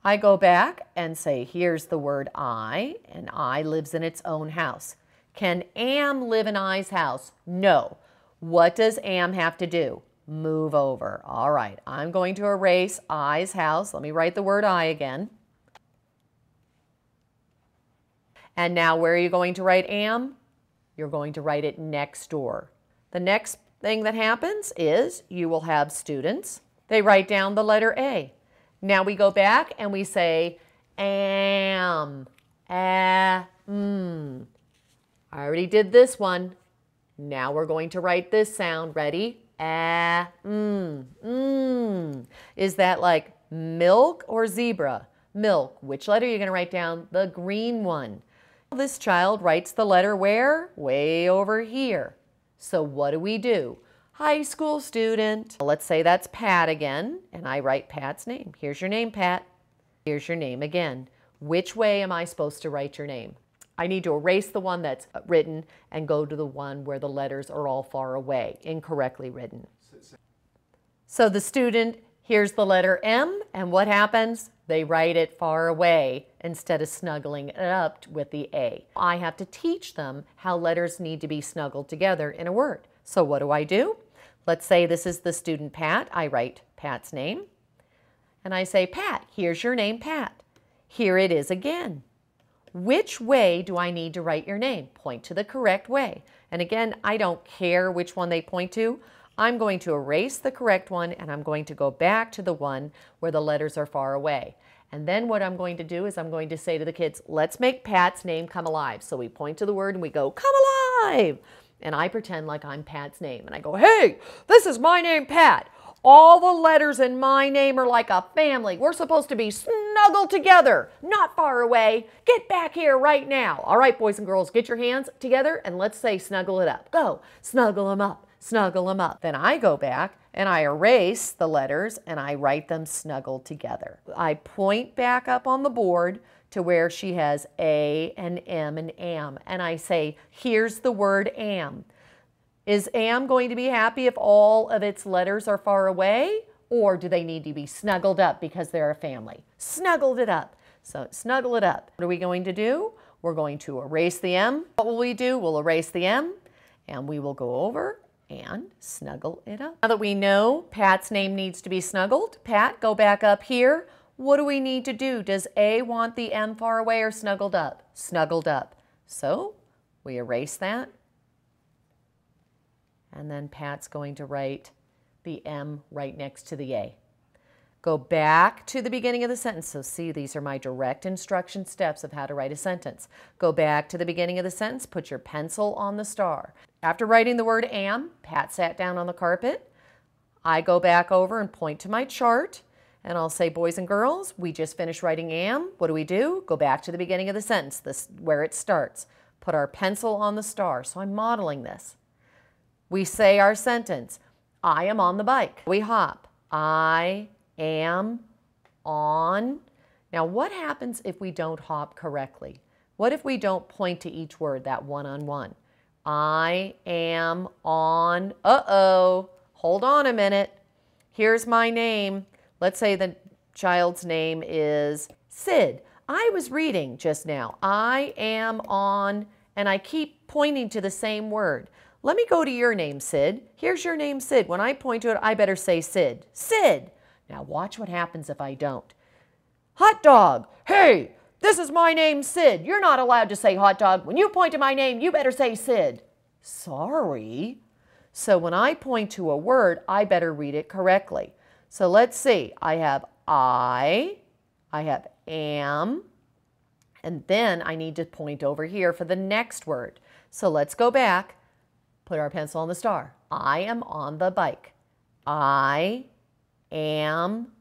I go back and say, here's the word I, and I lives in its own house. Can am live in I's house? No. What does am have to do? Move over. All right, I'm going to erase I's house. Let me write the word I again. And now where are you going to write am? You're going to write it next door. The next thing that happens is you will have students. They write down the letter A. Now we go back and we say am, I already did this one. Now we're going to write this sound. Ready? Is that like milk or zebra? Milk. Which letter are you going to write down? The green one. This child writes the letter where? Way over here. So what do? High school student. Let's say that's Pat again, and I write Pat's name. Here's your name, Pat. Here's your name again. Which way am I supposed to write your name? I need to erase the one that's written and go to the one where the letters are all far away, incorrectly written. So the student hears the letter M, and what happens? They write it far away instead of snuggling it up with the A. I have to teach them how letters need to be snuggled together in a word. So what do? Let's say this is the student Pat. I write Pat's name. And I say, Pat, here's your name, Pat. Here it is again. Which way do I need to write your name? Point to the correct way. And again, I don't care which one they point to. I'm going to erase the correct one and I'm going to go back to the one where the letters are far away. And then what I'm going to do is I'm going to say to the kids, let's make Pat's name come alive. So we point to the word and we go, come alive. And I pretend like I'm Pat's name. And I go, hey, this is my name, Pat. All the letters in my name are like a family. We're supposed to be snuggled together, not far away. Get back here right now. All right, boys and girls, get your hands together and let's say snuggle it up. Go, snuggle them up, snuggle them up. Then I go back and I erase the letters and I write them snuggled together. I point back up on the board to where she has A and M and am. And I say, here's the word am. Is am going to be happy if all of its letters are far away? Or do they need to be snuggled up because they're a family? Snuggled it up. So snuggle it up. What are we going to do? We're going to erase the M. What will we do? We'll erase the M and we will go over and snuggle it up. Now that we know Pat's name needs to be snuggled, Pat, go back up here. What do we need to do? Does A want the M far away or snuggled up? Snuggled up. So we erase that. And then Pat's going to write the M right next to the A. Go back to the beginning of the sentence. So see, these are my direct instruction steps of how to write a sentence. Go back to the beginning of the sentence, put your pencil on the star. After writing the word am, Pat sat down on the carpet. I go back over and point to my chart. And I'll say, boys and girls, we just finished writing am. What do? Go back to the beginning of the sentence, where it starts. Put our pencil on the star. So I'm modeling this. We say our sentence, I am on the bike. We hop. I am on. Now what happens if we don't hop correctly? What if we don't point to each word, that one-on-one? I am on. Uh-oh. Hold on a minute. Here's my name. Let's say the child's name is Sid. I was reading just now. I am on, and I keep pointing to the same word. Let me go to your name, Sid. Here's your name, Sid. When I point to it, I better say Sid. Sid. Now watch what happens if I don't. Hot dog. Hey, this is my name, Sid. You're not allowed to say hot dog. When you point to my name, you better say Sid. Sorry. So when I point to a word, I better read it correctly. So let's see, I have am, and then I need to point over here for the next word. So let's go back, put our pencil on the star. I am on the bike. I am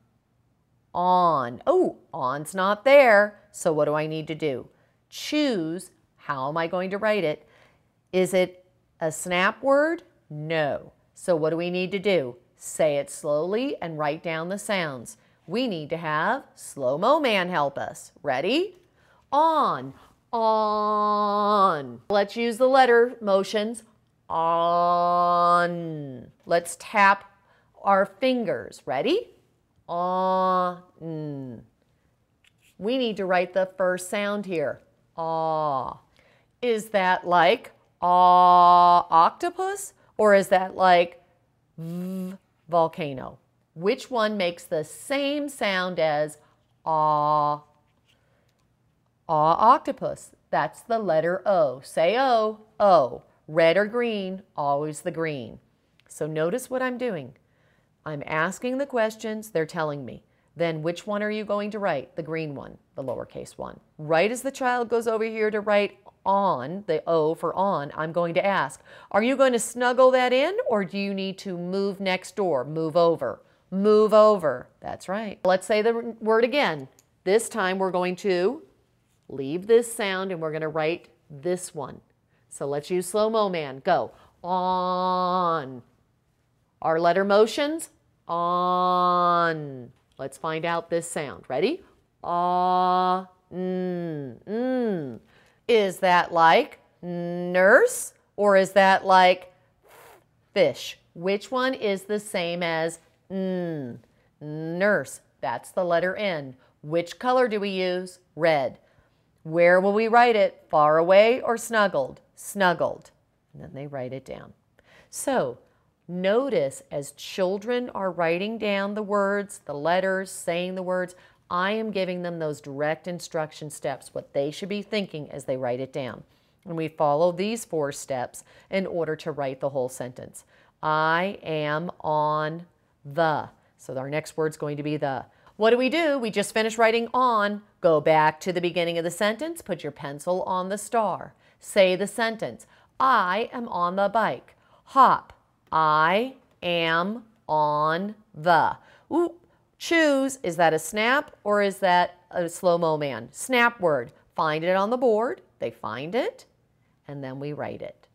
on. Oh, on's not there. So what do I need to do? Choose, how am I going to write it? Is it a snap word? No. So what do we need to do? Say it slowly and write down the sounds. We need to have slow-mo man help us. Ready? On, on. Let's use the letter motions. On. Let's tap our fingers. Ready? On. we need to write the first sound here. Ah. Is that like octopus, or is that like volcano? Which one makes the same sound as octopus? That's the letter O. Say O, O. Red or green, always the green. So notice what I'm doing. I'm asking the questions, they're telling me. Then which one are you going to write? The green one, the lowercase one. Right as the child goes over here to write on, the O for on, I'm going to ask, are you going to snuggle that in, or do you need to move next door, move over? Move over. That's right. Let's say the word again. This time we're going to leave this sound and we're going to write this one. So let's use slow-mo man. Go. On. Our letter motions. On. Let's find out this sound. Ready? Is that like nurse, or is that like fish? Which one is the same as nurse? That's the letter N. Which color do we use? Red. Where will we write it? Far away or snuggled? Snuggled. And then they write it down. So notice as children are writing down the words, the letters, saying the words, I am giving them those direct instruction steps, what they should be thinking as they write it down. And we follow these 4 steps in order to write the whole sentence. I am on the. So our next word's going to be the. What do? We just finished writing on. Go back to the beginning of the sentence. Put your pencil on the star. Say the sentence. I am on the bike. Hop. I am on the. Ooh. Choose, is that a snap or is that a slow-mo man? Snap word. Find it on the board. They find it, and then we write it.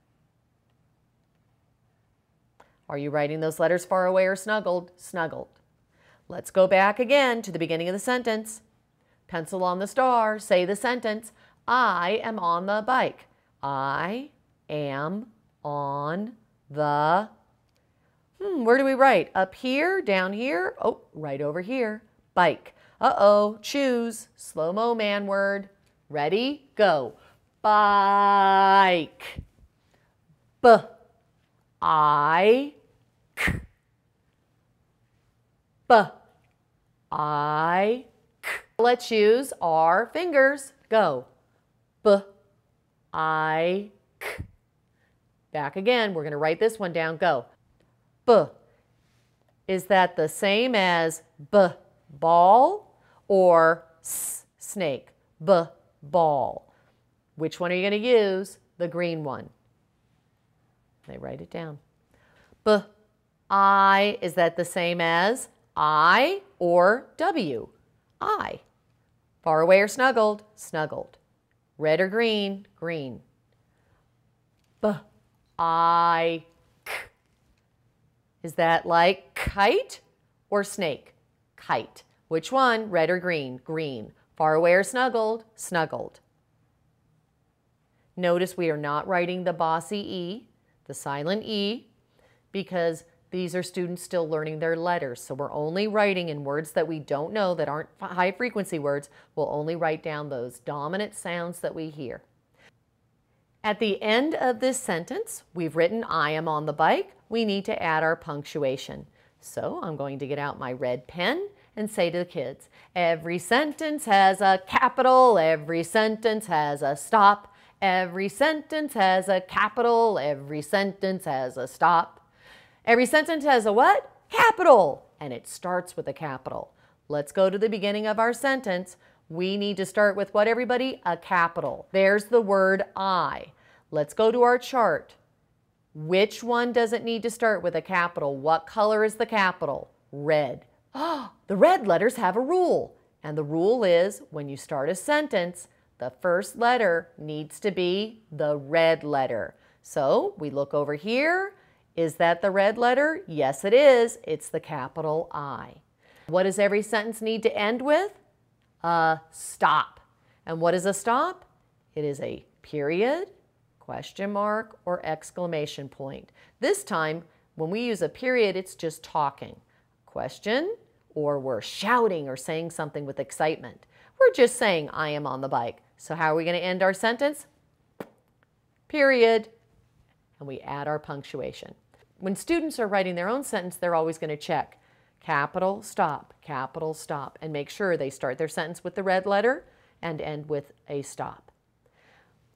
Are you writing those letters far away or snuggled? Snuggled. Let's go back again to the beginning of the sentence. Pencil on the star. Say the sentence. I am on the bike. I am on the. Where do we write? Up here? Down here? Oh, right over here. Bike. Uh-oh. Choose. Slow-mo man word. Ready? Go. Bike. B-I-K. B-I-K. Let's use our fingers. Go. B-I-K. Back again. We're going to write this one down. Go. B. Is that the same as ball or snake? Ball. Which one are you going to use? The green one. They write it down. I. Is that the same as I or W? I. Far away or snuggled? Snuggled. Red or green? Green. I. Is that like kite or snake? Kite. Which one? Red or green? Green. Far away or snuggled? Snuggled. Notice we are not writing the bossy E, the silent E, because these are students still learning their letters. So we're only writing in words that we don't know, that aren't high frequency words. We'll only write down those dominant sounds that we hear. At the end of this sentence, we've written I am on the bike. We need to add our punctuation. So I'm going to get out my red pen and say to the kids, every sentence has a capital, every sentence has a stop, every sentence has a capital, every sentence has a stop. Every sentence has a what? Capital, and it starts with a capital. Let's go to the beginning of our sentence. We need to start with what, everybody? A capital. There's the word I. Let's go to our chart. Which one doesn't need to start with a capital? What color is the capital? Red. Oh, the red letters have a rule. And the rule is when you start a sentence, the first letter needs to be the red letter. So we look over here. Is that the red letter? Yes, it is. It's the capital I. What does every sentence need to end with? A stop. And what is a stop? It is a period, question mark, or exclamation point. This time, when we use a period, it's just talking. Question, or we're shouting or saying something with excitement. We're just saying, I am on the bike. So how are we going to end our sentence? Period. And we add our punctuation. When students are writing their own sentence, they're always going to check capital, stop, and make sure they start their sentence with the red letter and end with a stop.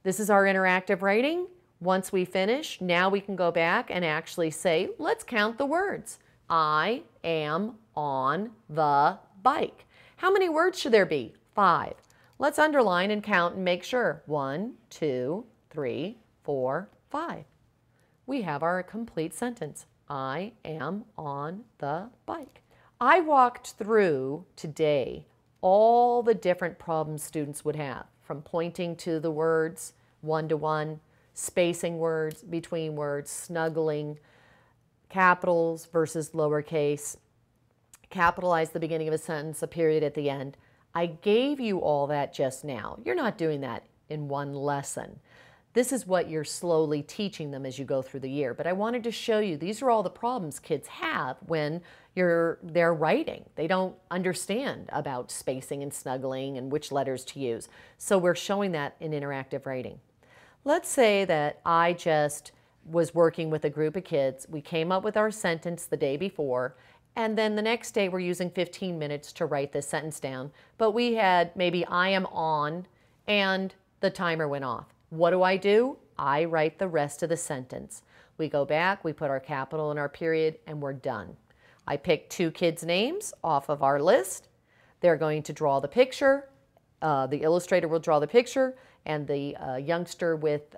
This is our interactive writing. Once we finish, now we can go back and actually say, let's count the words. I am on the bike. How many words should there be? 5. Let's underline and count and make sure. 1, 2, 3, 4, 5. We have our complete sentence. I am on the bike. I walked through today all the different problems students would have, from pointing to the words one-to-one, spacing words between words, snuggling, capitals versus lowercase, capitalize the beginning of a sentence, a period at the end. I gave you all that just now. You're not doing that in one lesson. This is what you're slowly teaching them as you go through the year. But I wanted to show you, these are all the problems kids have when they're writing. They don't understand about spacing and snuggling and which letters to use. So we're showing that in interactive writing. Let's say that I just was working with a group of kids. We came up with our sentence the day before, and then the next day we're using 15 minutes to write this sentence down. But we had maybe I am on and the timer went off. What do? I write the rest of the sentence. We go back, we put our capital and our period, and we're done. I pick 2 kids' names off of our list. They're going to draw the picture. The illustrator will draw the picture, and the youngster with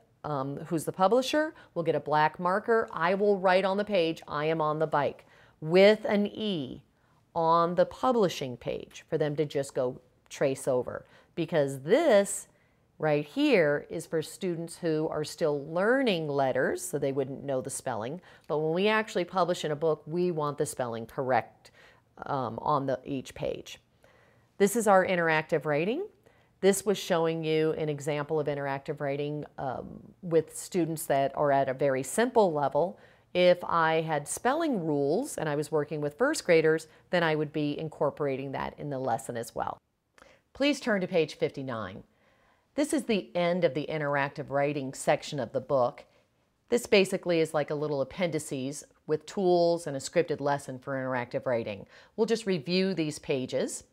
who's the publisher will get a black marker. I will write on the page, I am on the bike, with an E on the publishing page for them to just go trace over. Because this right here is for students who are still learning letters, so they wouldn't know the spelling. But when we actually publish in a book, we want the spelling correct on each page. This is our interactive writing. This was showing you an example of interactive writing with students that are at a very simple level. If I had spelling rules and I was working with first graders, then I would be incorporating that in the lesson as well. Please turn to page 59. This is the end of the interactive writing section of the book. This basically is like a little appendices with tools and a scripted lesson for interactive writing. We'll just review these pages.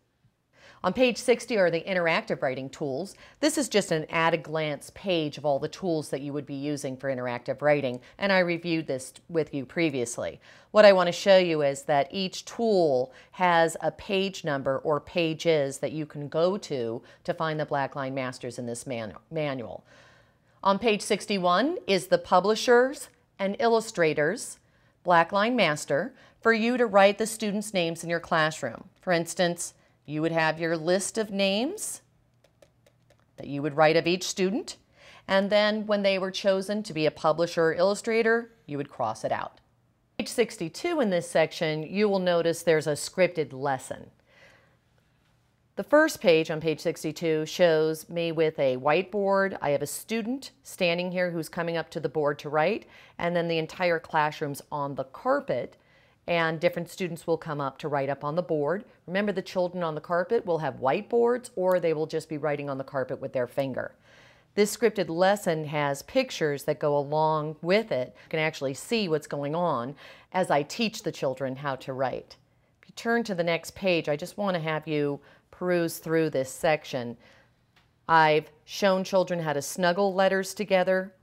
On page 60 are the interactive writing tools. This is just an at-a-glance page of all the tools that you would be using for interactive writing, and I reviewed this with you previously. What I want to show you is that each tool has a page number or pages that you can go to find the Blackline Masters in this manual. On page 61 is the Publishers and Illustrators Blackline Master for you to write the students' names in your classroom. For instance, you would have your list of names that you would write of each student, and then when they were chosen to be a publisher or illustrator, you would cross it out. Page 62 in this section, you will notice there's a scripted lesson. The first page on page 62 shows me with a whiteboard. I have a student standing here who's coming up to the board to write, and then the entire classroom's on the carpet, and different students will come up to write up on the board. Remember, the children on the carpet will have whiteboards, or they will just be writing on the carpet with their finger. This scripted lesson has pictures that go along with it. You can actually see what's going on as I teach the children how to write. If you turn to the next page, I just want to have you peruse through this section. I've shown children how to snuggle letters together.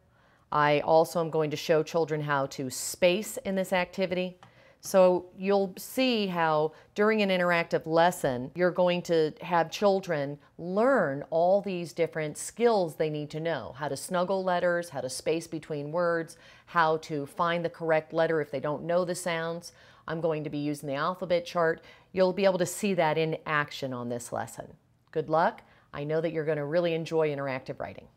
I also am going to show children how to space in this activity. So you'll see how during an interactive lesson, you're going to have children learn all these different skills they need to know. How to snuggle letters, how to space between words, how to find the correct letter if they don't know the sounds. I'm going to be using the alphabet chart. You'll be able to see that in action on this lesson. Good luck. I know that you're going to really enjoy interactive writing.